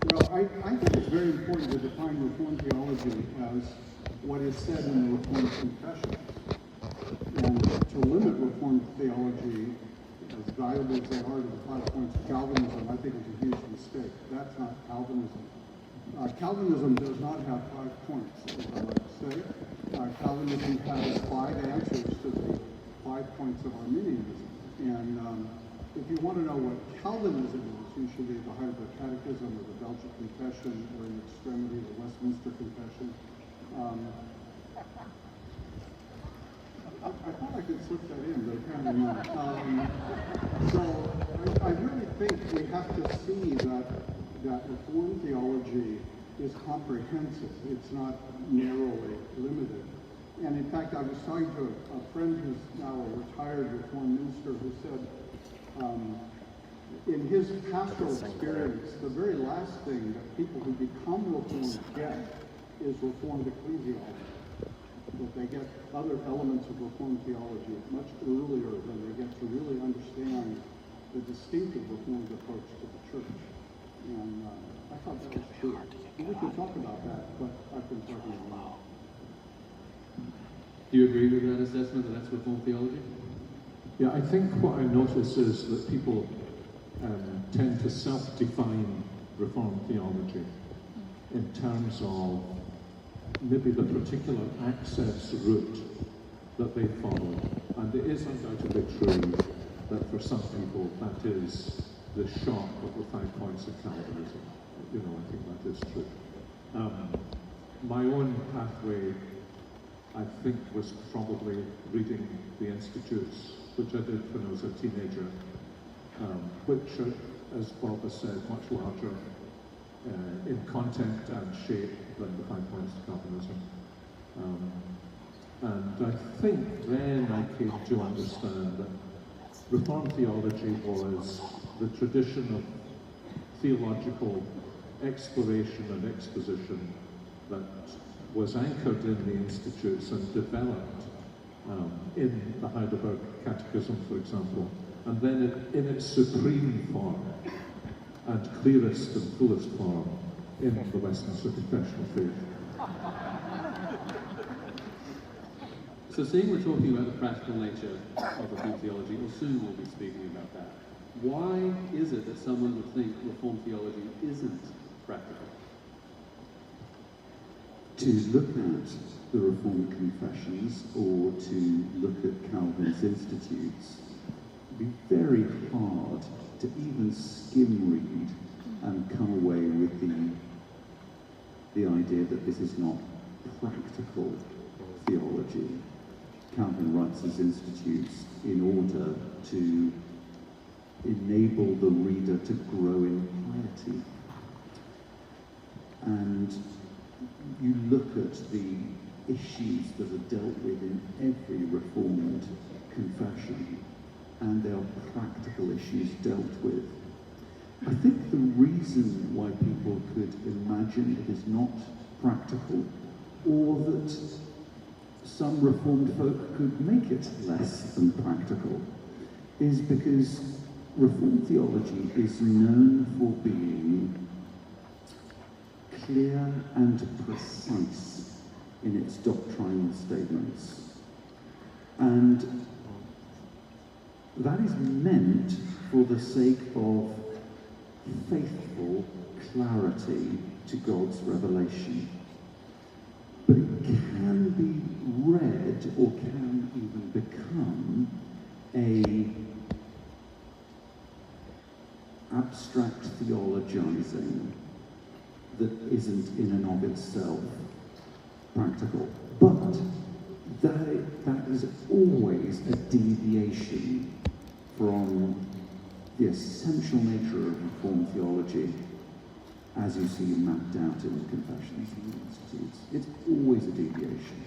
Well, I think it's very important to define Reformed theology as what is said in the Reformed confessions. And to limit Reformed theology, as valuable as they are, to the 5 points of Calvinism, I think is a huge mistake. That's not Calvinism. Calvinism does not have 5 points, as I like to say. Calvinism has 5 answers to the 5 points of Arminianism. And if you want to know what Calvinism is, usually the Heidelberg Catechism or the Belgian Confession, or in extremity the Westminster Confession. I thought I could slip that in, but apparently not. So I really think we have to see that Reformed theology is comprehensive. It's not narrowly limited. And in fact, I was talking to a friend who's now a retired Reformed minister who said, in his pastoral experience, the very last thing that people who become Reformed get is Reformed ecclesiology. That they get other elements of Reformed theology much earlier than they get to really understand the distinctive Reformed approach to the church. And I thought that was true. We could talk about that, but I've been talking a lot. Do you agree with that assessment that that's Reformed theology? Yeah, I think what I notice is that people tend to self-define Reformed theology in terms of maybe the particular access route that they follow. And it is undoubtedly true that for some people that is the shock of the 5 points of Calvinism. You know, I think that is true. My own pathway, I think, was probably reading the Institutes, which I did when I was a teenager, which are, as Bob has said, much larger in content and shape than the 5 points of Calvinism. And I think then I came to understand that Reformed theology was the tradition of theological exploration and exposition that was anchored in the Institutes and developed in the Heidelberg Catechism, for example, and then in its supreme form and clearest and fullest form in the Westminster Confession of Faith. So seeing we're talking about the practical nature of Reformed theology, or soon we'll be speaking about that, why is it that someone would think Reformed theology isn't practical? To look at the Reformed Confessions or to look at Calvin's Institutes would be very hard to even skim read and come away with the idea that this is not practical theology. Calvin writes his Institutes in order to enable the reader to grow in piety. And you look at the issues that are dealt with in every Reformed confession, and they are practical issues dealt with. I think the reason why people could imagine it is not practical, or that some Reformed folk could make it less than practical, is because Reformed theology is known for being clear and precise in its doctrinal statements. And that is meant for the sake of faithful clarity to God's revelation. But it can be read, or can even become, a abstract theologizing that isn't in and of itself practical. But that is always a deviation from the essential nature of Reformed theology as you see mapped out in the Confessions and the Institutes. It's always a deviation.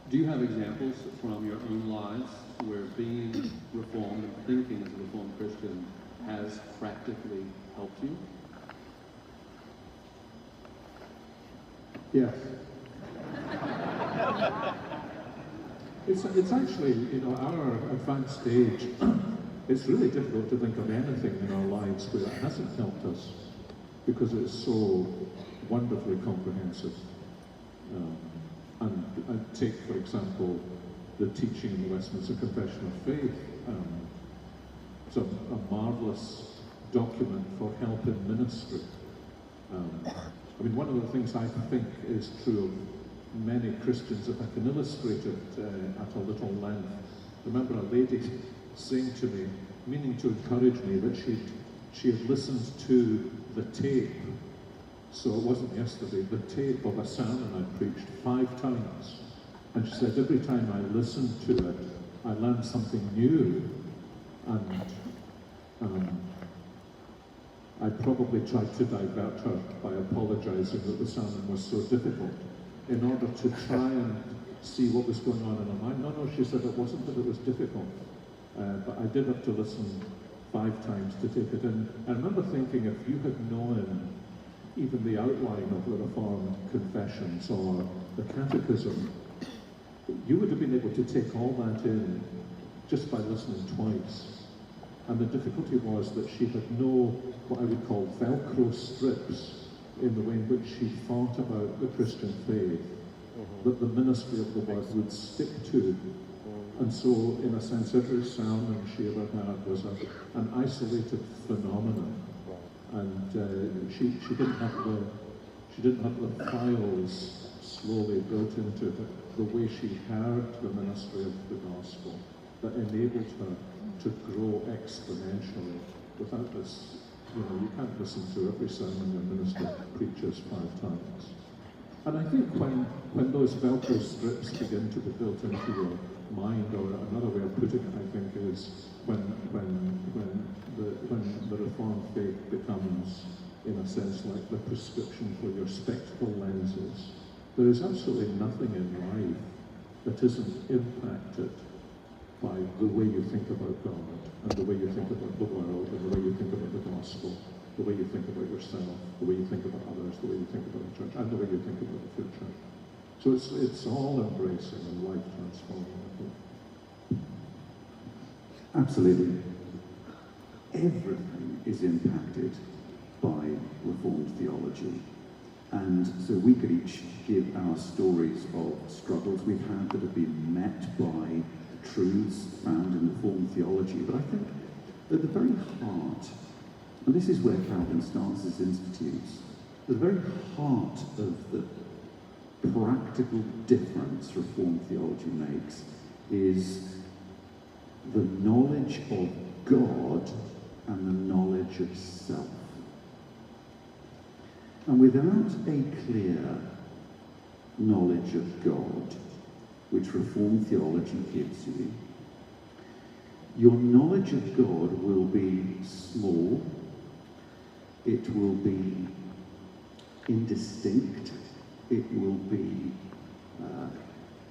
Do you have examples from your own lives where being Reformed and thinking as a Reformed Christian has practically helped you? Yes. It's actually, you know, our advanced stage, it's really difficult to think of anything in our lives where it hasn't helped us. because it's so wonderfully comprehensive. And take, for example, the teaching in the Westminster Confession of Faith. It's a marvellous document for help in ministry. I mean, one of the things I think is true of many Christians, if I can illustrate it at a little length. I remember a lady saying to me, meaning to encourage me, that she had listened to the tape, so it wasn't yesterday, the tape of a sermon I preached 5 times. And she said, every time I listened to it, I learned something new. And I probably tried to divert her by apologising that the sermon was so difficult, in order to try and see what was going on in her mind. No, she said it wasn't that it was difficult, but I did have to listen 5 times to take it in. I remember thinking, if you had known even the outline of the Reformed confessions or the Catechism, you would have been able to take all that in just by listening twice. And the difficulty was that she had no, what I would call Velcro strips in the way in which she thought about the Christian faith, that the ministry of the word would stick to. And so, in a sense, every sermon she ever had was an isolated phenomenon. And she didn't have the files slowly built into the way she heard the ministry of the gospel that enabled her to grow exponentially. Without this, you can't listen to every sermon your minister preaches 5 times. And I think when those Velcro strips begin to be built into your mind, or another way of putting it, I think, is when the Reformed faith becomes, in a sense, like the prescription for your spectacle lenses. There is absolutely nothing in life that isn't impacted by the way you think about God, and the way you think about the world, and the way you think about the gospel, the way you think about yourself, the way you think about others, the way you think about the church, and the way you think about the future. So it's all embracing and life transforming, I think. Absolutely. Everything is impacted by Reformed theology. And so we could each give our stories of struggles we've had that have been met by truths found in Reformed theology. But I think at the very heart, and this is where Calvin starts his institutes, at the very heart of the practical difference Reformed theology makes is the knowledge of God and the knowledge of self. And without a clear knowledge of God, which Reformed theology gives you, your knowledge of God will be small, it will be indistinct, it will be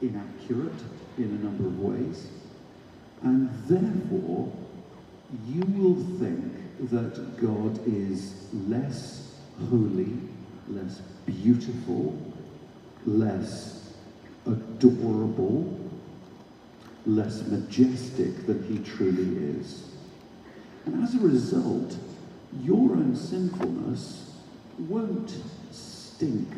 inaccurate in a number of ways, and therefore you will think that God is less holy, less beautiful, less adorable, less majestic than he truly is. And as a result, your own sinfulness won't stink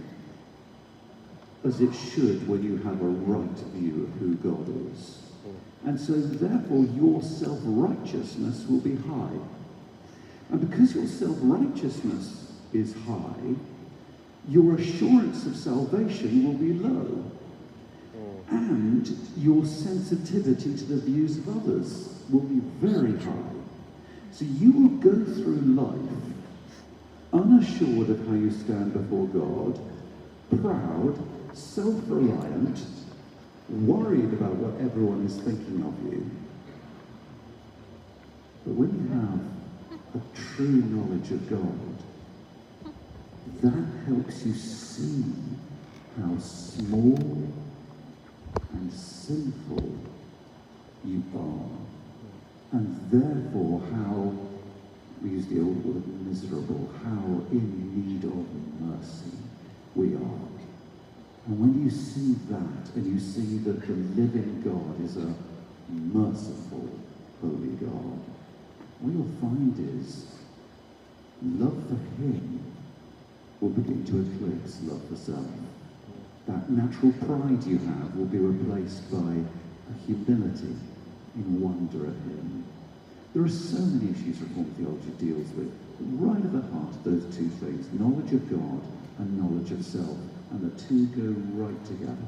as it should when you have a right view of who God is. And so therefore your self-righteousness will be high. And because your self-righteousness is high, your assurance of salvation will be low. And your sensitivity to the views of others will be very high. So you will go through life unassured of how you stand before God, proud, self-reliant, worried about what everyone is thinking of you. But when you have a true knowledge of God, that helps you see how small and sinful you are, and therefore how, we use the old word miserable, how in need of mercy we are. And when you see that, and you see that the living God is a merciful, holy God, what you'll find is love for him will begin to eclipse love for self. That natural pride you have will be replaced by a humility in wonder at him. There are so many issues Reformed theology deals with. Right at the heart of those two things, knowledge of God and knowledge of self, and the two go right together.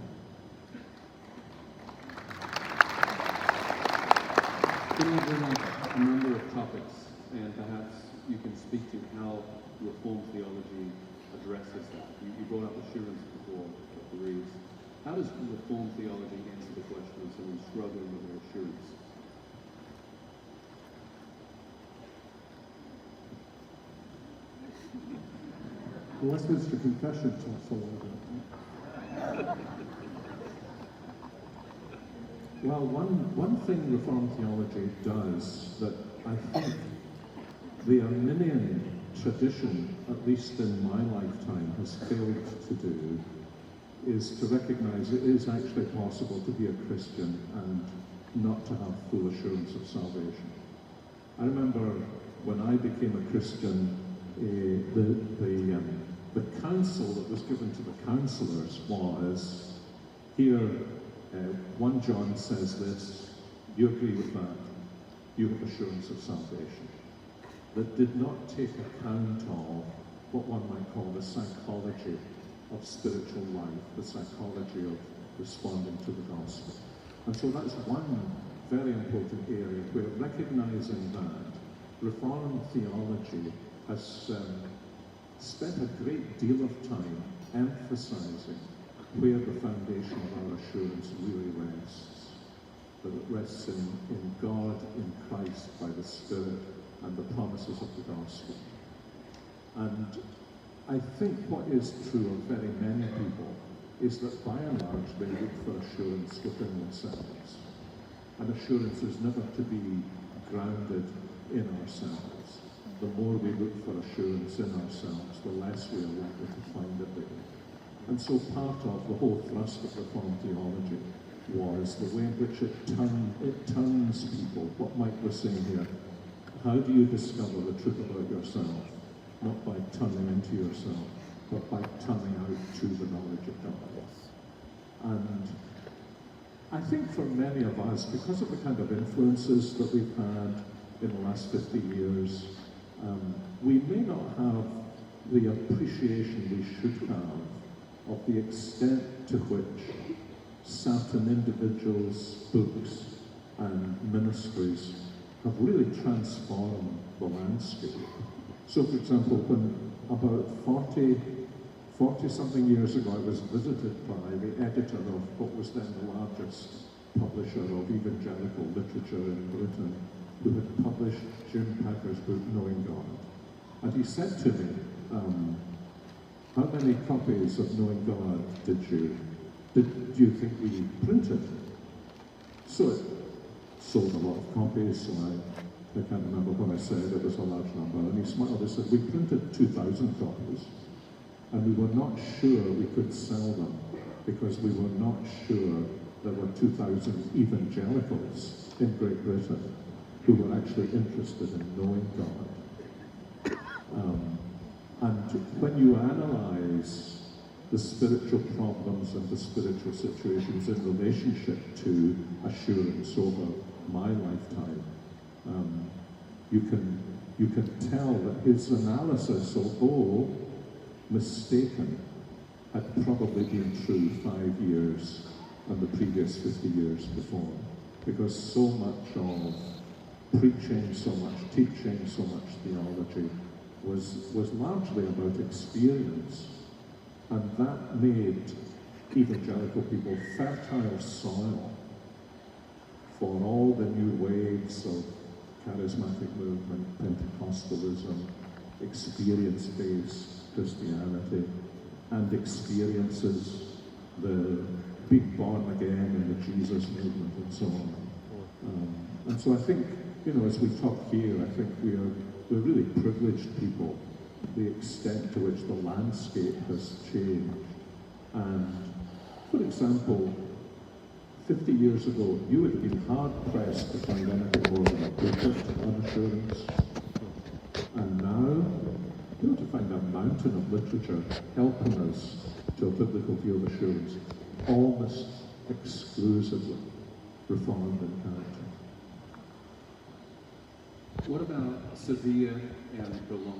Can I bring up a number of topics, and perhaps you can speak to how Reformed theology addresses that? You brought up assurance before, Dr. Reeves. How does Reformed theology answer the question of someone struggling with their assurance? The Westminster Confession talks a lot about that. Well, one thing Reformed theology does that I think the Arminian tradition, at least in my lifetime, has failed to do, is to recognize it is actually possible to be a Christian and not to have full assurance of salvation. I remember when I became a Christian, the counsel that was given to the counselors was, here, 1 John says this, you agree with that, you have assurance of salvation. That did not take account of what one might call the psychology of spiritual life, the psychology of responding to the gospel. And so that's one very important area where recognizing that Reformed theology has spent a great deal of time emphasizing where the foundation of our assurance really rests. That it rests in God, in Christ, by the Spirit, and the promises of the gospel. And I think what is true of very many people is that by and large they look for assurance within themselves. And assurance is never to be grounded in ourselves. The more we look for assurance in ourselves, the less we are likely to find it there. And so part of the whole thrust of Reformed theology was the way in which it turns people. What Mike was saying here, how do you discover the truth about yourself? Not by turning into yourself, but by turning out to the knowledge of God. And I think for many of us, because of the kind of influences that we've had in the last 50 years, we may not have the appreciation we should have of the extent to which certain individuals, books, and ministries have really transformed the landscape. So, for example, when about 40-something years ago, I was visited by the editor of what was then the largest publisher of evangelical literature in Britain, who had published Jim Packer's book, Knowing God. And he said to me, how many copies of Knowing God did you think we printed? So it sold a lot of copies, so I can't remember what I said, it was a large number. And he smiled, he said, we printed 2,000 copies, and we were not sure we could sell them, because we were not sure there were 2,000 evangelicals in Great Britain who were actually interested in knowing God. And when you analyze the spiritual problems and the spiritual situations in relationship to assurance over my lifetime, you can tell that his analysis, although mistaken, had probably been true 5 years and the previous 50 years before, because so much of preaching, so much teaching, so much theology was largely about experience, and that made evangelical people fertile soil for all the new waves of charismatic movement, Pentecostalism, experience-based Christianity, and experiences, the being born again in the Jesus movement and so on. And so I think, as we talk here, I think we're really privileged people, the extent to which the landscape has changed. And, for example, 50 years ago, you would have been hard-pressed to find anything more than a pulpit on assurance. And now, you know, to find a mountain of literature helping us to a biblical view of assurance, almost exclusively reformed in character. What about Sevilla and Bologna?